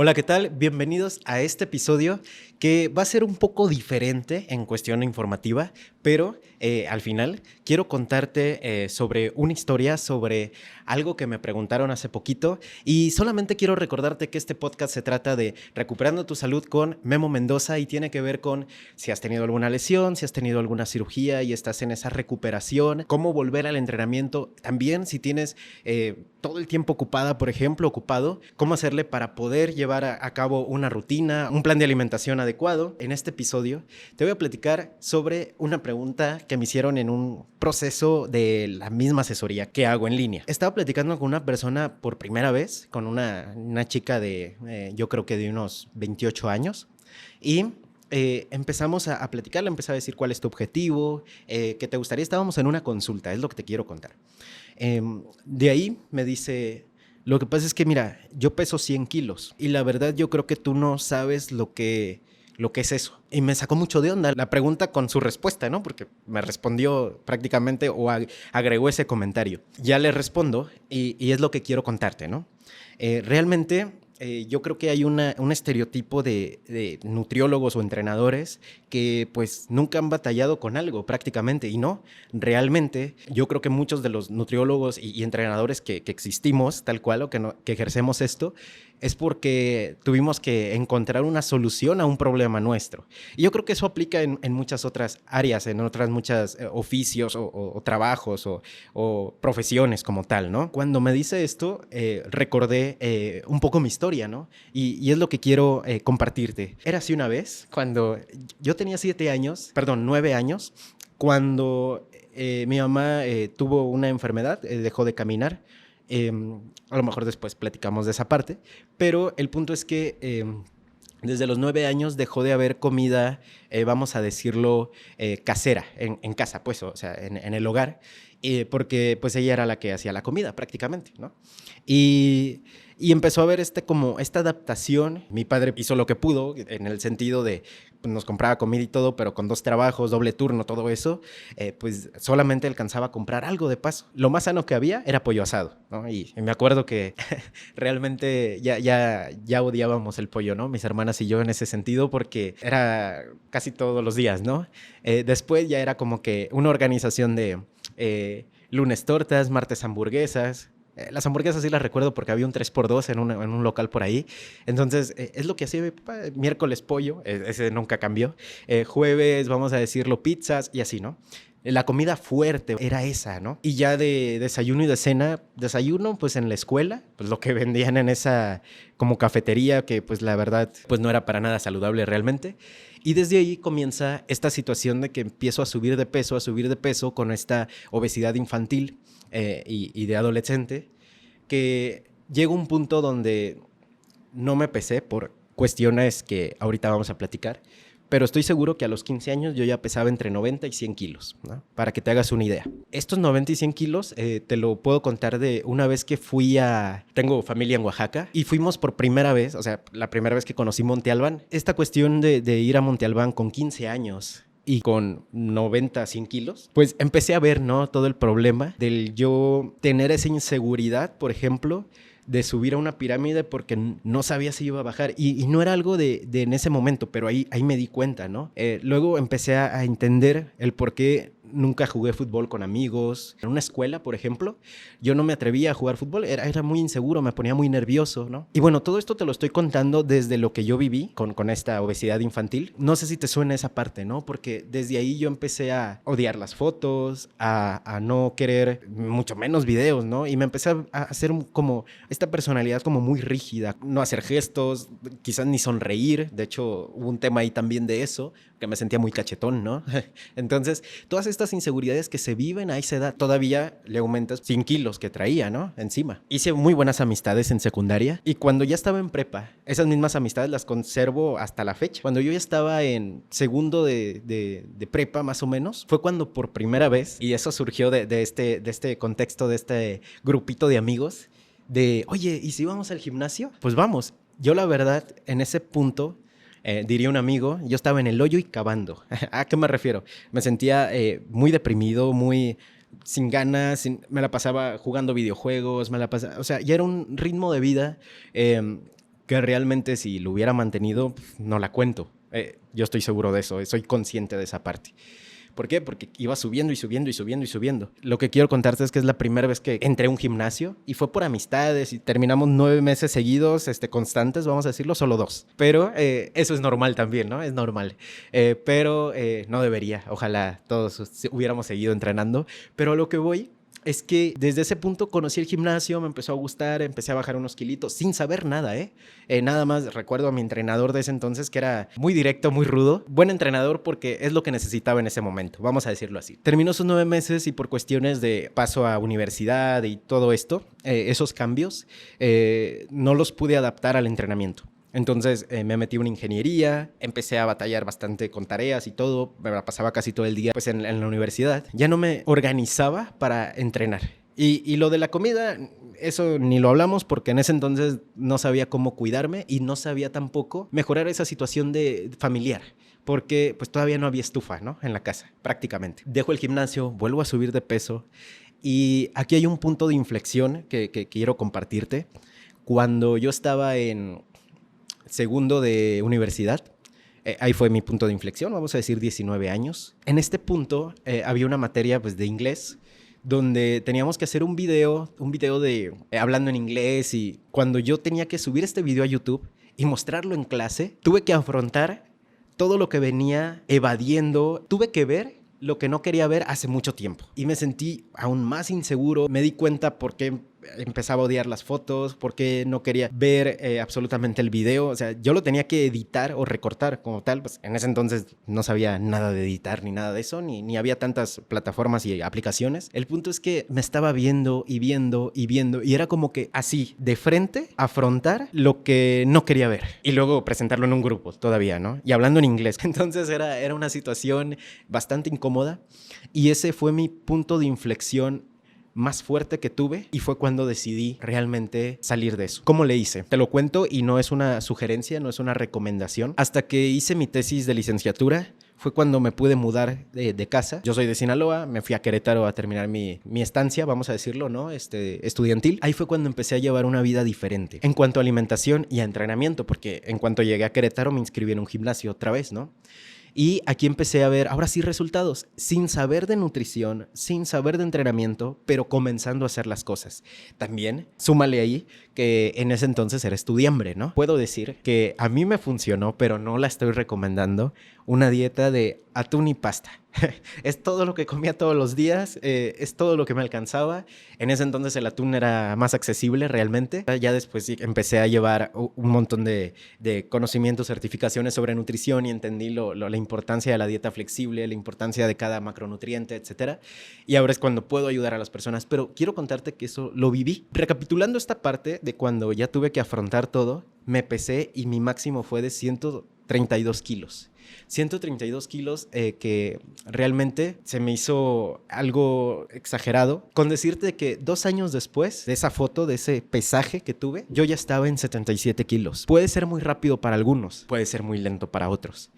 Hola, ¿qué tal? Bienvenidos a este episodio que va a ser un poco diferente en cuestión informativa, pero al final quiero contarte sobre una historia, sobre algo que me preguntaron hace poquito y solamente quiero recordarte que este podcast se trata de recuperando tu salud con Memo Mendoza y tiene que ver con si has tenido alguna lesión, si has tenido alguna cirugía y estás en esa recuperación, cómo volver al entrenamiento, también si tienes todo el tiempo ocupado, cómo hacerle para poder llevar a cabo una rutina, un plan de alimentación adecuado. En este episodio te voy a platicar sobre una pregunta que me hicieron en un proceso de la misma asesoría que hago en línea. Estaba platicando con una persona por primera vez, con una chica de, yo creo que de unos 28 años, y empezamos a platicar, le empecé a decir cuál es tu objetivo, qué te gustaría. Estábamos en una consulta, es lo que te quiero contar. De ahí me dice, lo que pasa es que mira, yo peso 100 kilos y la verdad yo creo que tú no sabes lo que es eso. Y me sacó mucho de onda la pregunta con su respuesta, ¿no? Porque me respondió prácticamente o agregó ese comentario. Ya le respondo y es lo que quiero contarte, ¿no? Realmente yo creo que hay un estereotipo de nutriólogos o entrenadores que pues nunca han batallado con algo prácticamente y no, realmente yo creo que muchos de los nutriólogos y entrenadores que existimos tal cual o que ejercemos esto es porque tuvimos que encontrar una solución a un problema nuestro. Y yo creo que eso aplica en muchas otras áreas, en otras muchas oficios o trabajos o profesiones como tal, ¿no? Cuando me dice esto, recordé un poco mi historia, ¿no? Y es lo que quiero compartirte. Era así una vez, cuando yo tenía 9 años, cuando mi mamá tuvo una enfermedad, dejó de caminar. A lo mejor después platicamos de esa parte, pero el punto es que desde los 9 años dejó de haber comida, vamos a decirlo, casera, en casa, pues, o sea, en el hogar, porque pues ella era la que hacía la comida prácticamente, ¿no? Y empezó a ver como esta adaptación. Mi padre hizo lo que pudo en el sentido de pues, nos compraba comida y todo, pero con 2 trabajos, doble turno, todo eso, pues solamente alcanzaba a comprar algo de paso. Lo más sano que había era pollo asado, ¿no? Y me acuerdo que realmente ya odiábamos el pollo, ¿no? Mis hermanas y yo en ese sentido, porque era casi todos los días, ¿no? Después ya era como que una organización de lunes tortas, martes hamburguesas. Las hamburguesas sí las recuerdo porque había un 3x2 en un local por ahí. Entonces, es lo que hacía mi papá. Miércoles pollo, ese nunca cambió. Jueves, vamos a decirlo, pizzas y así, ¿no? La comida fuerte era esa, ¿no? Y ya de desayuno y de cena, desayuno pues en la escuela, pues lo que vendían en esa como cafetería que pues la verdad pues no era para nada saludable realmente. Y desde ahí comienza esta situación de que empiezo a subir de peso con esta obesidad infantil y de adolescente, que llega un punto donde no me pesé por cuestiones que ahorita vamos a platicar, pero estoy seguro que a los 15 años yo ya pesaba entre 90 y 100 kilos, ¿no? Para que te hagas una idea. Estos 90 y 100 kilos te lo puedo contar de una vez que tengo familia en Oaxaca, y fuimos por primera vez, o sea, la primera vez que conocí Monte Albán. Esta cuestión de ir a Monte Albán con 15 años y con 90, 100 kilos, pues empecé a ver, ¿no? Todo el problema del yo tener esa inseguridad, por ejemplo, de subir a una pirámide porque no sabía si iba a bajar y no era algo de en ese momento, pero ahí me di cuenta, ¿no? Luego empecé a entender el por qué nunca jugué fútbol con amigos. En una escuela, por ejemplo, yo no me atrevía a jugar fútbol, era muy inseguro, me ponía muy nervioso, ¿no? Y bueno, todo esto te lo estoy contando desde lo que yo viví con esta obesidad infantil. No sé si te suena esa parte, ¿no? Porque desde ahí yo empecé a odiar las fotos, a no querer mucho menos videos, ¿no? Y me empecé a hacer como esta personalidad como muy rígida, no hacer gestos, quizás ni sonreír. De hecho, hubo un tema ahí también de eso, que me sentía muy cachetón, ¿no? Entonces, todas estas inseguridades que se viven a esa edad, todavía le aumentas 100 kilos que traía, ¿no? Encima. Hice muy buenas amistades en secundaria y cuando ya estaba en prepa, esas mismas amistades las conservo hasta la fecha. Cuando yo ya estaba en segundo de prepa, más o menos, fue cuando por primera vez, y eso surgió de este contexto, de este grupito de amigos, de, oye, ¿y si vamos al gimnasio? Pues vamos. Yo la verdad, en ese punto, diría un amigo, yo estaba en el hoyo y cavando. ¿A qué me refiero? Me sentía muy deprimido, muy sin ganas, me la pasaba jugando videojuegos, o sea, ya era un ritmo de vida que realmente si lo hubiera mantenido, no la cuento. Yo estoy seguro de eso, soy consciente de esa parte. ¿Por qué? Porque iba subiendo y subiendo y subiendo y subiendo. Lo que quiero contarte es que es la primera vez que entré a un gimnasio y fue por amistades y terminamos 9 meses seguidos, constantes, vamos a decirlo, solo 2. Pero eso es normal también, ¿no? Es normal. Pero no debería. Ojalá todos hubiéramos seguido entrenando. Pero a lo que voy es que desde ese punto conocí el gimnasio, me empezó a gustar, empecé a bajar unos kilitos sin saber nada, nada más recuerdo a mi entrenador de ese entonces que era muy directo, muy rudo. Buen entrenador porque es lo que necesitaba en ese momento, vamos a decirlo así. Terminó sus 9 meses y por cuestiones de paso a universidad y todo esto, esos cambios, no los pude adaptar al entrenamiento. Entonces me metí en una ingeniería, empecé a batallar bastante con tareas y todo, me la pasaba casi todo el día pues en la universidad. Ya no me organizaba para entrenar. Y lo de la comida, eso ni lo hablamos porque en ese entonces no sabía cómo cuidarme y no sabía tampoco mejorar esa situación de familiar. Porque pues todavía no había estufa, ¿no? En la casa, prácticamente. Dejo el gimnasio, vuelvo a subir de peso y aquí hay un punto de inflexión que quiero compartirte. Cuando yo estaba en segundo de universidad, ahí fue mi punto de inflexión, vamos a decir 19 años. En este punto había una materia pues, de inglés donde teníamos que hacer un video de hablando en inglés y cuando yo tenía que subir este video a YouTube y mostrarlo en clase, tuve que afrontar todo lo que venía evadiendo, tuve que ver lo que no quería ver hace mucho tiempo y me sentí aún más inseguro, me di cuenta por qué empezaba a odiar las fotos, porque no quería ver absolutamente el video, o sea, yo lo tenía que editar o recortar como tal, pues en ese entonces no sabía nada de editar ni nada de eso, ni había tantas plataformas y aplicaciones. El punto es que me estaba viendo y viendo y viendo y era como que así, de frente, afrontar lo que no quería ver y luego presentarlo en un grupo todavía, ¿no? Y hablando en inglés. Entonces era una situación bastante incómoda y ese fue mi punto de inflexión más fuerte que tuve y fue cuando decidí realmente salir de eso. ¿Cómo le hice? Te lo cuento y no es una sugerencia, no es una recomendación. Hasta que hice mi tesis de licenciatura fue cuando me pude mudar de casa. Yo soy de Sinaloa, me fui a Querétaro a terminar mi estancia, vamos a decirlo, ¿no? Estudiantil. Ahí fue cuando empecé a llevar una vida diferente en cuanto a alimentación y a entrenamiento, porque en cuanto llegué a Querétaro me inscribí en un gimnasio otra vez, ¿no? Y aquí empecé a ver, ahora sí, resultados, sin saber de nutrición, sin saber de entrenamiento, pero comenzando a hacer las cosas. También, súmale ahí que en ese entonces era estudiambre, ¿no? Puedo decir que a mí me funcionó, pero no la estoy recomendando, una dieta de atún y pasta. Es todo lo que comía todos los días, es todo lo que me alcanzaba. En ese entonces el atún era más accesible realmente. Ya después sí, empecé a llevar un montón de conocimientos, certificaciones sobre nutrición y entendí la importancia de la dieta flexible, la importancia de cada macronutriente, etcétera. Y ahora es cuando puedo ayudar a las personas. Pero quiero contarte que eso lo viví. Recapitulando esta parte de cuando ya tuve que afrontar todo, me pesé y mi máximo fue de 132 kilos. 132 kilos que realmente se me hizo algo exagerado. Con decirte que 2 años después de esa foto, de ese pesaje que tuve, yo ya estaba en 77 kilos. Puede ser muy rápido para algunos, puede ser muy lento para otros.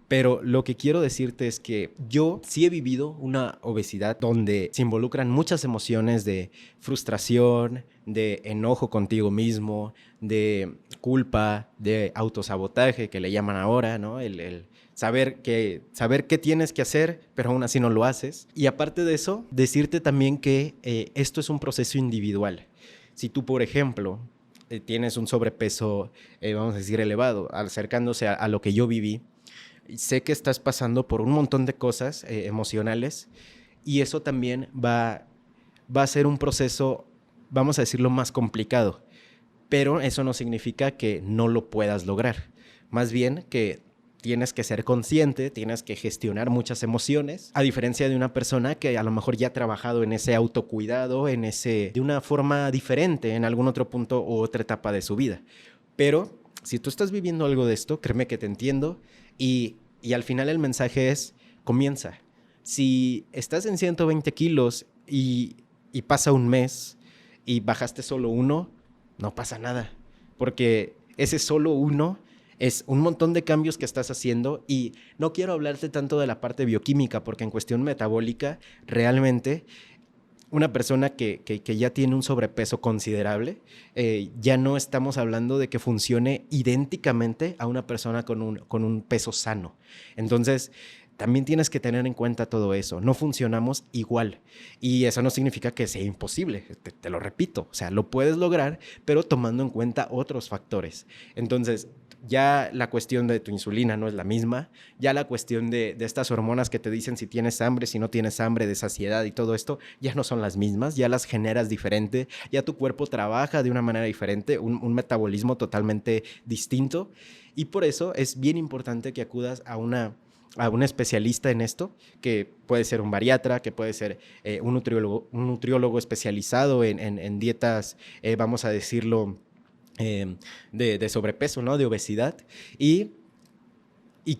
Pero lo que quiero decirte es que yo sí he vivido una obesidad donde se involucran muchas emociones de frustración, de enojo contigo mismo, de culpa, de autosabotaje que le llaman ahora, ¿no? El saber qué tienes que hacer, pero aún así no lo haces. Y aparte de eso, decirte también que esto es un proceso individual. Si tú, por ejemplo, tienes un sobrepeso, vamos a decir, elevado, acercándose a lo que yo viví, sé que estás pasando por un montón de cosas emocionales y eso también va a ser un proceso, vamos a decirlo, más complicado. Pero eso no significa que no lo puedas lograr. Más bien que tienes que ser consciente, tienes que gestionar muchas emociones, a diferencia de una persona que a lo mejor ya ha trabajado en ese autocuidado, de una forma diferente en algún otro punto u otra etapa de su vida. Pero si tú estás viviendo algo de esto, créeme que te entiendo y al final el mensaje es, comienza. Si estás en 120 kilos y pasa un mes y bajaste solo 1, no pasa nada, porque ese solo 1 es un montón de cambios que estás haciendo y no quiero hablarte tanto de la parte bioquímica porque en cuestión metabólica realmente una persona que ya tiene un sobrepeso considerable, ya no estamos hablando de que funcione idénticamente a una persona con un peso sano. Entonces, también tienes que tener en cuenta todo eso. No funcionamos igual. Y eso no significa que sea imposible. Te lo repito. O sea, lo puedes lograr, pero tomando en cuenta otros factores. Entonces, ya la cuestión de tu insulina no es la misma. Ya la cuestión de estas hormonas que te dicen si tienes hambre, si no tienes hambre, de saciedad y todo esto, ya no son las mismas. Ya las generas diferente. Ya tu cuerpo trabaja de una manera diferente. Un metabolismo totalmente distinto. Y por eso es bien importante que acudas a un especialista en esto, que puede ser un bariatra, que puede ser un nutriólogo especializado en dietas, vamos a decirlo, de sobrepeso, ¿no? De obesidad, y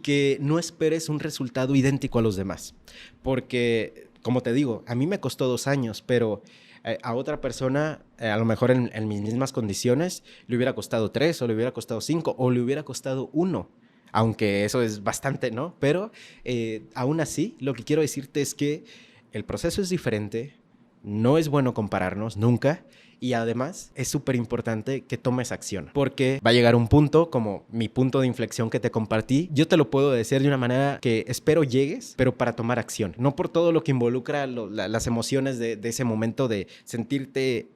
que no esperes un resultado idéntico a los demás. Porque, como te digo, a mí me costó 2 años, pero a otra persona, a lo mejor en mis mismas condiciones, le hubiera costado 3, o le hubiera costado 5, o le hubiera costado 1. Aunque eso es bastante, ¿no? Pero aún así, lo que quiero decirte es que el proceso es diferente, no es bueno compararnos nunca, y además es súper importante que tomes acción, porque va a llegar un punto, como mi punto de inflexión que te compartí, yo te lo puedo decir de una manera que espero llegues, pero para tomar acción, no por todo lo que involucra las emociones de ese momento de sentirte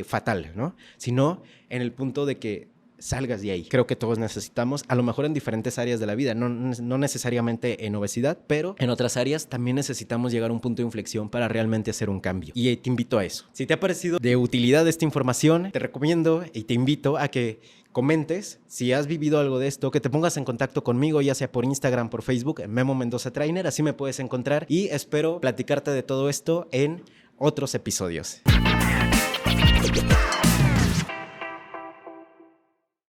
fatal, ¿no? Sino en el punto de que salgas de ahí. Creo que todos necesitamos, a lo mejor en diferentes áreas de la vida, no necesariamente en obesidad, pero en otras áreas también necesitamos llegar a un punto de inflexión para realmente hacer un cambio. Y te invito a eso. Si te ha parecido de utilidad esta información, te recomiendo y te invito a que comentes si has vivido algo de esto, que te pongas en contacto conmigo, ya sea por Instagram, por Facebook, Memo Mendoza Trainer, así me puedes encontrar, y espero platicarte de todo esto en otros episodios.